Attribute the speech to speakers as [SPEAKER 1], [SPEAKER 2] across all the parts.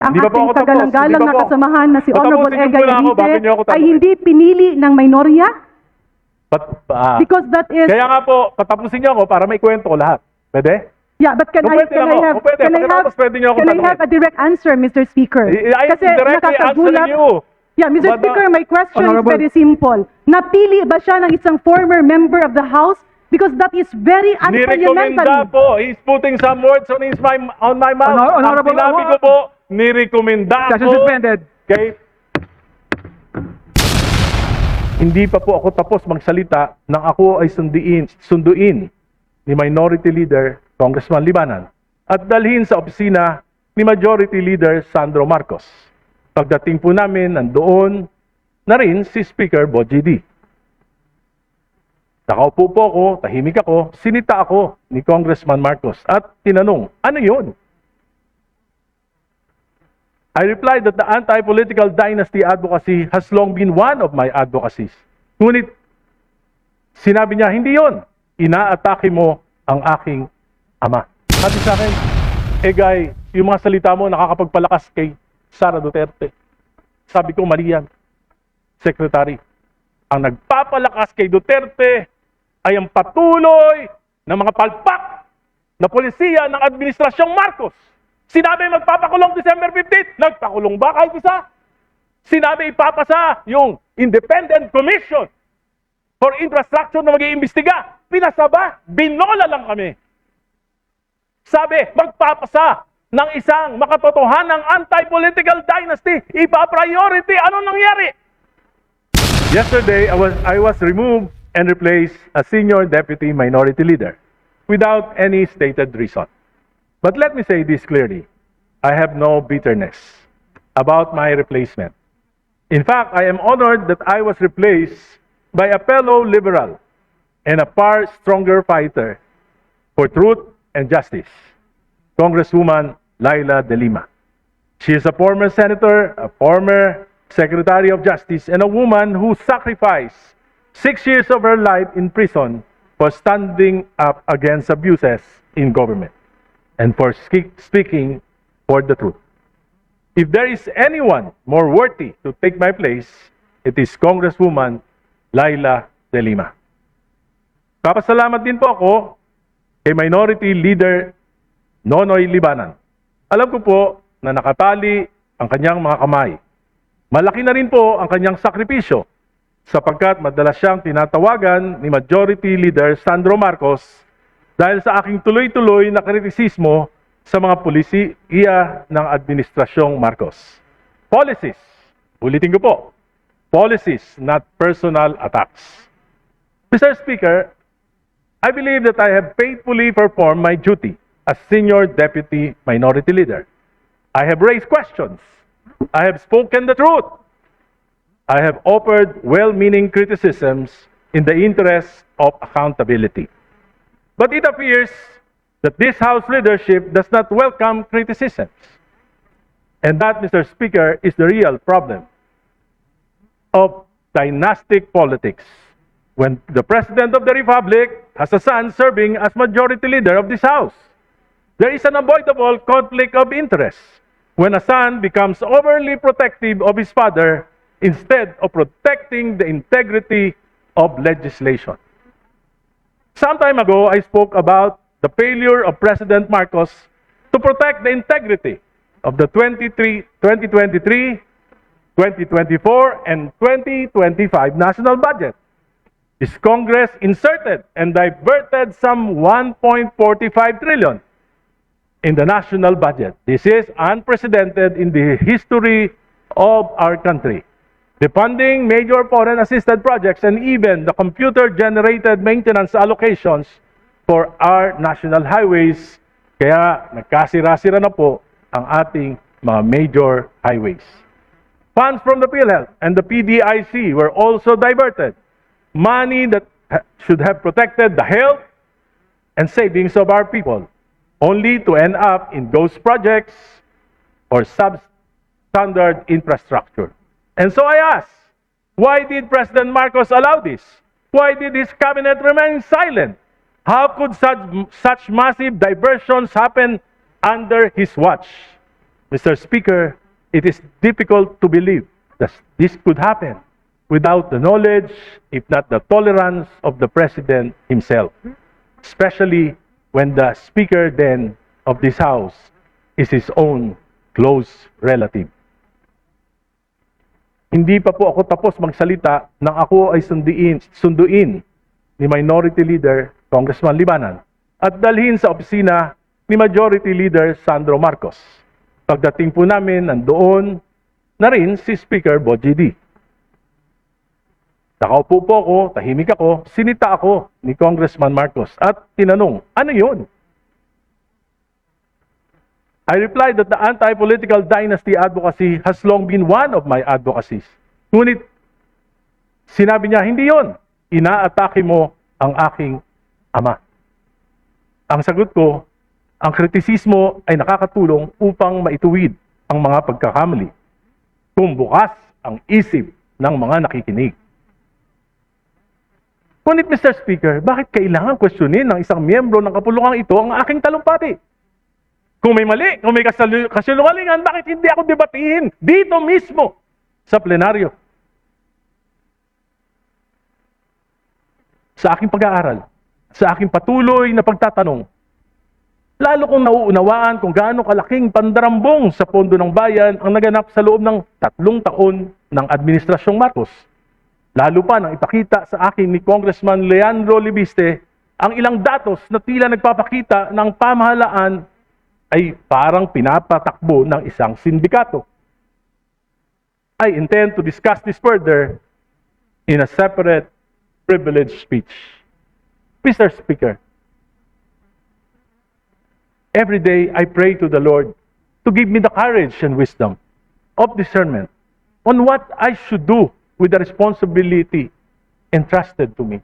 [SPEAKER 1] Ang
[SPEAKER 2] Hindi pa po
[SPEAKER 1] ating
[SPEAKER 2] ako tapos.
[SPEAKER 1] kagalang-galang
[SPEAKER 2] Hindi
[SPEAKER 1] na
[SPEAKER 2] pa po.
[SPEAKER 1] kasamahan na si Honorable
[SPEAKER 2] Patapusin niyo
[SPEAKER 1] Edgar
[SPEAKER 2] muna ako bago niyo ako
[SPEAKER 1] Yavite ay
[SPEAKER 2] tapusin.
[SPEAKER 1] hindi pinili ng minorya? Because that is...
[SPEAKER 2] Kaya nga po, patapusin niyo ako para may kwento ko lahat. Pwede?
[SPEAKER 1] Yeah, but can
[SPEAKER 2] Kung
[SPEAKER 1] I
[SPEAKER 2] pwede lang ako. Kung pwede,
[SPEAKER 1] can I have
[SPEAKER 2] pagkatapos pwede niyo ako
[SPEAKER 1] can I
[SPEAKER 2] tanungin.
[SPEAKER 1] have a direct answer, Mr. Speaker?
[SPEAKER 2] I am directly answering you.
[SPEAKER 1] Yeah, Mr.
[SPEAKER 2] But,
[SPEAKER 1] Speaker, my question
[SPEAKER 3] Honorable-
[SPEAKER 1] is very simple. Napili ba siya ng isang former member of the House? Because that is very
[SPEAKER 2] Nirekomenda
[SPEAKER 1] unparliamentary.
[SPEAKER 2] po. He's putting some words on my mouth.
[SPEAKER 3] Honorable-
[SPEAKER 2] Ang sinabi ko po, nirekomenda
[SPEAKER 3] Session
[SPEAKER 2] ako.
[SPEAKER 3] suspended.
[SPEAKER 2] Okay? Hindi pa po ako tapos magsalita nang ako ay sunduin ni Minority Leader Congressman Libanan at dalhin sa opisina ni Majority Leader Sandro Marcos. Pagdating po namin, nandoon na rin si Speaker Bogie D. Nakaupo po ako, tahimik ako, sinita ako ni Congressman Marcos at tinanong, ano yun? I replied that the anti-political dynasty advocacy has long been one of my advocacies. Ngunit, sinabi niya, hindi yun. Inaatake mo ang aking ama. Sabi sa akin, guy, yung mga salita mo nakakapagpalakas kay Sara Duterte. Sabi ko, mali yan. Secretary, ang nagpapalakas kay Duterte ay ang patuloy ng mga palpak na polisiya ng Administrasyong Marcos. Sinabi magpapakulong December 15, nagpakulong ba kahit isa? Sinabi ipapasa yung Independent Commission for Infrastructure na mag-iimbestiga. Pinasa ba? Binola lang kami. Sabi, magpapasa ng isang makatotohanang anti-political dynasty. Ipa-priority. Anong nangyari? Yesterday, I was removed and replaced as Senior Deputy Minority Leader without any stated reason. But let me say this clearly. I have no bitterness about my replacement. In fact, I am honored that I was replaced by a fellow liberal and a far stronger fighter for truth and justice, Congresswoman Laila De Lima. She is a former senator, a former Secretary of Justice, and a woman who sacrificed 6 years of her life in prison for standing up against abuses in government and for speaking for the truth. If there is anyone more worthy to take my place, it is Congresswoman Laila De Lima. Papasalamat din po ako kay Minority Leader Nonoy Libanan. Alam ko po na nakatali ang kanyang mga kamay. Malaki na rin po ang kanyang sakripisyo sapagkat madalas siyang tinatawagan ni Majority Leader Sandro Marcos dahil sa aking tuloy-tuloy na kritisismo sa mga pulisiya ng Administrasyong Marcos. Policies, ulitin ko po, policies, not personal attacks. Mr. Speaker, I believe that I have faithfully performed my duty as Senior Deputy Minority Leader. I have raised questions. I have spoken the truth. I have offered well-meaning criticisms in the interest of accountability. But it appears that this House leadership does not welcome criticisms. And that, Mr. Speaker, is the real problem of dynastic politics. When the President of the Republic has a son serving as Majority Leader of this House, there is an unavoidable conflict of interest when a son becomes overly protective of his father instead of protecting the integrity of legislation. Some time ago, I spoke about the failure of President Marcos to protect the integrity of the 2023, 2024, and 2025 national budget. This Congress inserted and diverted some 1.45 trillion in the national budget. This is unprecedented in the history of our country. The funding major foreign assisted projects and even the computer-generated maintenance allocations for our national highways. Kaya nagkasira-sira na po ang ating mga major highways. Funds from the PhilHealth and the PDIC were also diverted. Money that should have protected the health and savings of our people, only to end up in ghost projects or substandard infrastructure. And so I ask, why did President Marcos allow this? Why did his cabinet remain silent? How could such massive diversions happen under his watch? Mr. Speaker, it is difficult to believe that this could happen without the knowledge, if not the tolerance, of the President himself, especially when the Speaker then of this House is his own close relative. Hindi pa po ako tapos magsalita nang ako ay sunduin ni Minority Leader Congressman Libanan at dalhin sa opisina ni Majority Leader Sandro Marcos. Pagdating po namin, nandoon na rin si Speaker Bogie D. Nakaupo po ako, tahimik ako, sinita ako ni Congressman Marcos at tinanong, ano yun? I replied that the anti-political dynasty advocacy has long been one of my advocacies. Ngunit, sinabi niya, hindi yon. Inaatake mo ang aking ama. Ang sagot ko, ang kritisismo ay nakakatulong upang maituwid ang mga pagkakamali. Kung bukas ang isip ng mga nakikinig. Ngunit, Mr. Speaker, bakit kailangan questionin ng isang miyembro ng kapulungang ito ang aking talumpati? Kung may mali, kung may kasinungalingan, bakit hindi ako debatiin dito mismo sa plenaryo? Sa aking pag-aaral, sa aking patuloy na pagtatanong, lalo kong nauunawaan kung gaano kalaking pandarambong sa pondo ng bayan ang naganap sa loob ng 3 taon ng Administrasyong Marcos. Lalo pa nang ipakita sa akin ni Congressman Leandro Libiste ang ilang datos na tila nagpapakita ng pamahalaan ay parang pinapatakbo ng isang sindikato. I intend to discuss this further in a separate privileged speech. Mr. Speaker, every day I pray to the Lord to give me the courage and wisdom of discernment on what I should do with the responsibility entrusted to me.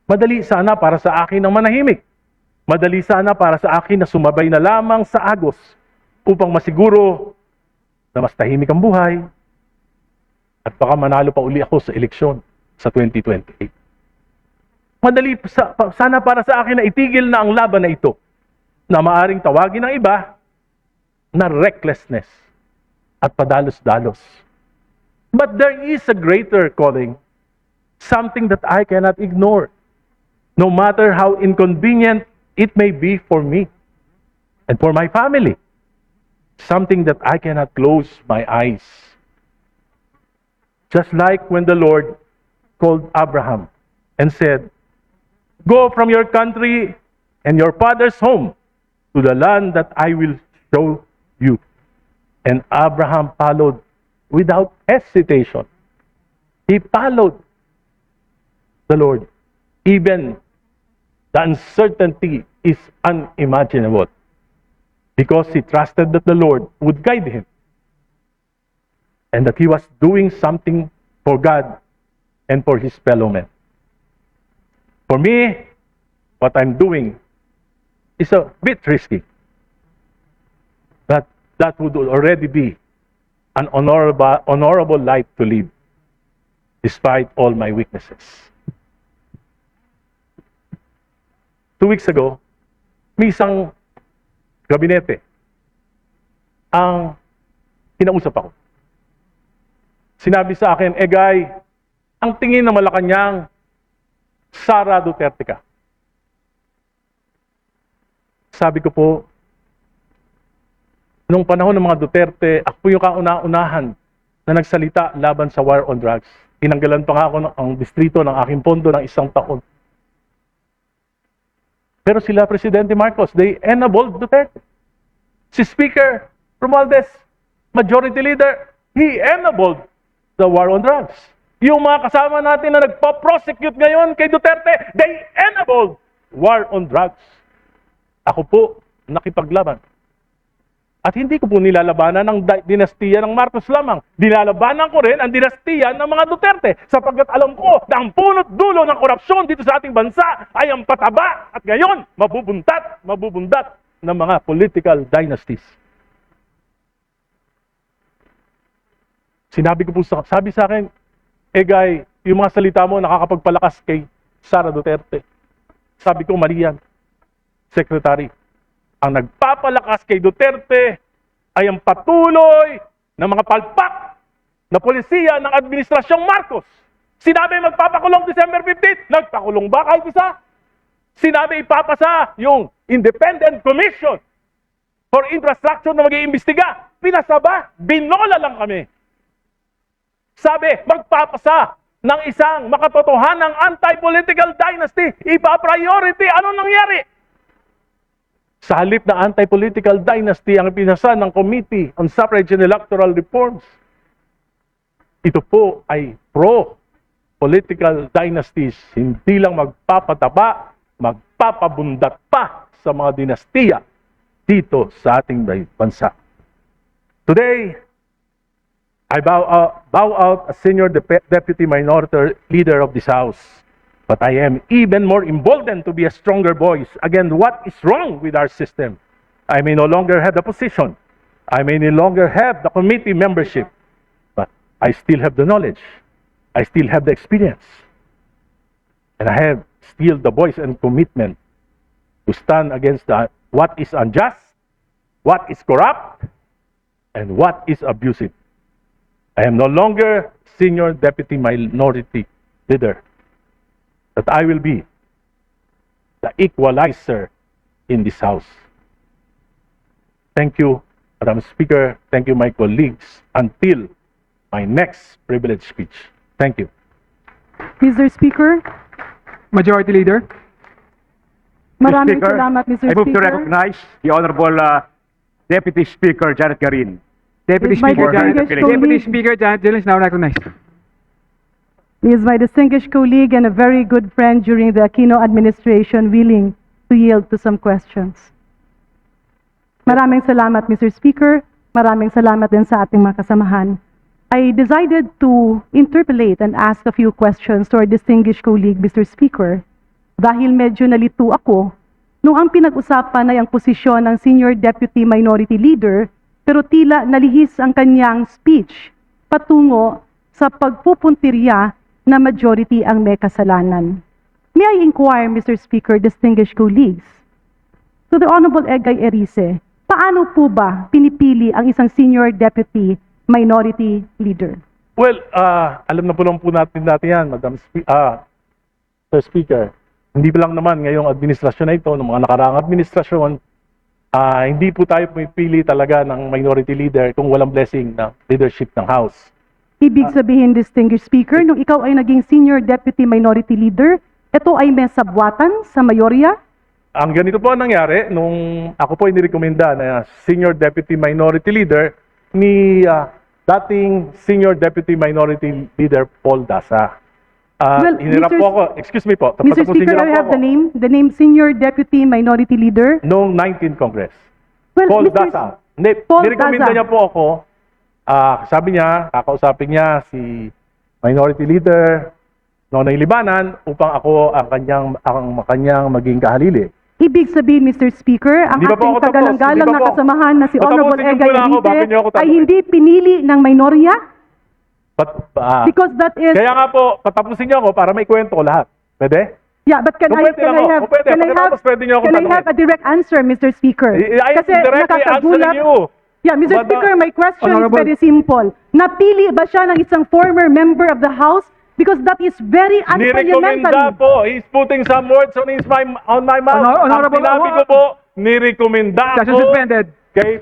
[SPEAKER 2] Madali sana para sa akin ang manahimik. Madali sana para sa akin na sumabay na lamang sa agos upang masiguro na mas tahimik ang buhay at baka manalo pa uli ako sa eleksyon sa 2028. Madali sana para sa akin na itigil na ang laban na ito na maaring tawagin ng iba na recklessness at padalos-dalos. But there is a greater calling, something that I cannot ignore, no matter how inconvenient it may be for me and for my family. Something that I cannot close my eyes. Just like when the Lord called Abraham and said, "Go from your country and your father's home to the land that I will show you." And Abraham followed without hesitation. He followed the Lord. Even the uncertainty is unimaginable because he trusted that the Lord would guide him and that he was doing something for God and for his fellow men. For me, what I'm doing is a bit risky, but that would already be an honorable life to live despite all my weaknesses. 2 weeks ago, may isang gabinete ang kinausap ako. Sinabi sa akin, Guy, ang tingin ng Malacanang, Sara Duterte ka. Sabi ko po, nung panahon ng mga Duterte, ako po yung kauna-unahan na nagsalita laban sa war on drugs. Tinanggalan pa nga ako ng distrito ng aking pondo ng 1 taon. Pero sila, Presidente Marcos, they enabled Duterte. Si Speaker Romualdez, Majority Leader, he enabled the war on drugs. Yung mga kasama natin na nagpa-prosecute ngayon kay Duterte, they enabled war on drugs. Ako po, nakipaglaban. At hindi ko po nilalabanan ang dinastiya ng Marcos lamang. Nilalabanan ko rin ang dinastiya ng mga Duterte sapagkat alam ko na ang punot dulo ng korupsyon dito sa ating bansa ay ang pataba at ngayon mabubundat ng mga political dynasties. Sabi sa akin, Guy, yung mga salita mo nakakapagpalakas kay Sara Duterte. Sabi ko, mali yan, Secretary. Ang nagpapalakas kay Duterte ay ang patuloy ng mga palpak na polisiya ng Administrasyong Marcos. Sinabi magpapakulong December 15, nagpakulong ba kahit isa? Sinabi ipapasa yung Independent Commission for Infrastructure na mag-iimbestiga. Pinasa ba? Binola lang kami. Sabi, magpapasa ng isang makatotohanang anti-political dynasty. Ipa-priority. Ano nangyari? Sa halip na anti-political dynasty ang pinasa ng Committee on Suffrage and Electoral Reforms. Ito po ay pro-political dynasties. Hindi lang magpapataba, magpapabundat pa sa mga dinastiya dito sa ating bansa. Today, I bow out as Senior Deputy Minority Leader of this House. But I am even more emboldened to be a stronger voice against what is wrong with our system. I may no longer have the position. I may no longer have the committee membership. But I still have the knowledge. I still have the experience. And I have still the voice and commitment to stand against what is unjust, what is corrupt, and what is abusive. I am no longer Senior Deputy Minority Leader. That I will be the equalizer in this House. Thank you, Madam Speaker. Thank you, my colleagues, until my next privileged speech. Thank you.
[SPEAKER 1] Mr. Speaker,
[SPEAKER 3] Majority Leader.
[SPEAKER 1] maraming
[SPEAKER 4] Speaker,
[SPEAKER 1] salamat, Mr.
[SPEAKER 4] I move to
[SPEAKER 1] Speaker.
[SPEAKER 4] recognize the Honorable Deputy Speaker Janet Garin.
[SPEAKER 3] Deputy
[SPEAKER 1] Is my
[SPEAKER 3] Speaker
[SPEAKER 1] distinguished
[SPEAKER 3] Janet, Deputy
[SPEAKER 1] colleague-
[SPEAKER 3] Speaker Janet Dillon is now recognized.
[SPEAKER 1] He is my distinguished colleague and a very good friend during the Aquino administration, willing to yield to some questions. Maraming salamat, Mr. Speaker. Maraming salamat din sa ating mga kasamahan. I decided to interpolate and ask a few questions to our distinguished colleague, Mr. Speaker, dahil medyo nalito ako nung ang pinag-usapan ay ang posisyon ng Senior Deputy Minority Leader, pero tila nalihis ang kanyang speech patungo sa pagpupuntirya na majority ang may kasalanan. May I inquire, Mr. Speaker, distinguished colleagues, to the Honorable Egay Erice, paano po ba pinipili ang isang Senior Deputy Minority Leader?
[SPEAKER 2] Well, alam na po lang po natin yan, Sir Speaker. Hindi pa lang naman ngayong administrasyon na ito, ng mga nakaraang administrasyon, hindi po tayo pumipili talaga ng minority leader kung walang blessing ng leadership ng House.
[SPEAKER 1] Ibig sabihin, distinguished speaker, nung ikaw ay naging Senior Deputy Minority Leader, ito ay may sabwatan sa mayorya?
[SPEAKER 2] Ang ganito po ang nangyari, nung ako po ay nirekomenda na Senior Deputy Minority Leader ni dating Senior Deputy Minority Leader Paul Dasa.
[SPEAKER 1] Well,
[SPEAKER 2] Hinirap
[SPEAKER 1] Mr.
[SPEAKER 2] po ako, excuse me po,
[SPEAKER 1] Mr. Speaker,
[SPEAKER 2] hinirap
[SPEAKER 1] I
[SPEAKER 2] po
[SPEAKER 1] have
[SPEAKER 2] ako
[SPEAKER 1] the name Senior Deputy Minority Leader.
[SPEAKER 2] noong 19th Congress.
[SPEAKER 1] Well,
[SPEAKER 2] Paul
[SPEAKER 1] Mr.
[SPEAKER 2] Dasa. Hindi,
[SPEAKER 1] Paul
[SPEAKER 2] nirekomenda
[SPEAKER 1] Dasa.
[SPEAKER 2] niya po ako. Sabi niya, kakausapin niya si Minority Leader Nonoy Libanan upang ako ang kanyang maging kahalili.
[SPEAKER 1] Ibig sabihin, Mr. Speaker, ang
[SPEAKER 2] Hindi pa po
[SPEAKER 1] ating
[SPEAKER 2] ako tapos.
[SPEAKER 1] tagalang-galang
[SPEAKER 2] Hindi pa
[SPEAKER 1] na
[SPEAKER 2] po.
[SPEAKER 1] kasamahan na si Honorable
[SPEAKER 2] Patapusin niyo
[SPEAKER 1] Egay
[SPEAKER 2] muna ako, bakit niyo ako
[SPEAKER 1] Erice ay
[SPEAKER 2] tanungin?
[SPEAKER 1] hindi pinili ng minorya?
[SPEAKER 2] But,
[SPEAKER 1] Because that is...
[SPEAKER 2] kaya nga po, patapusin niyo ako para may kwento ko lahat. Pwede?
[SPEAKER 1] Yeah, but can
[SPEAKER 2] Kung
[SPEAKER 1] I
[SPEAKER 2] pwede lang ako. Kung pwede,
[SPEAKER 1] can I
[SPEAKER 2] pagkatapos pwede niyo ako
[SPEAKER 1] can I
[SPEAKER 2] tanungin.
[SPEAKER 1] have a direct answer, Mr. Speaker?
[SPEAKER 2] I am directly answering you.
[SPEAKER 1] Yeah, Mr.
[SPEAKER 2] But,
[SPEAKER 1] Speaker, my question
[SPEAKER 3] Honorable-
[SPEAKER 1] is very simple. Napili ba siya ng isang former member of the House? Because that is very
[SPEAKER 2] Nirekomenda
[SPEAKER 1] unparliamentary.
[SPEAKER 2] po. He's putting some words on my mouth.
[SPEAKER 3] Honorable-
[SPEAKER 2] Ang sinabi ko po, nirekomenda
[SPEAKER 3] Session
[SPEAKER 2] ako
[SPEAKER 3] suspended.
[SPEAKER 2] kay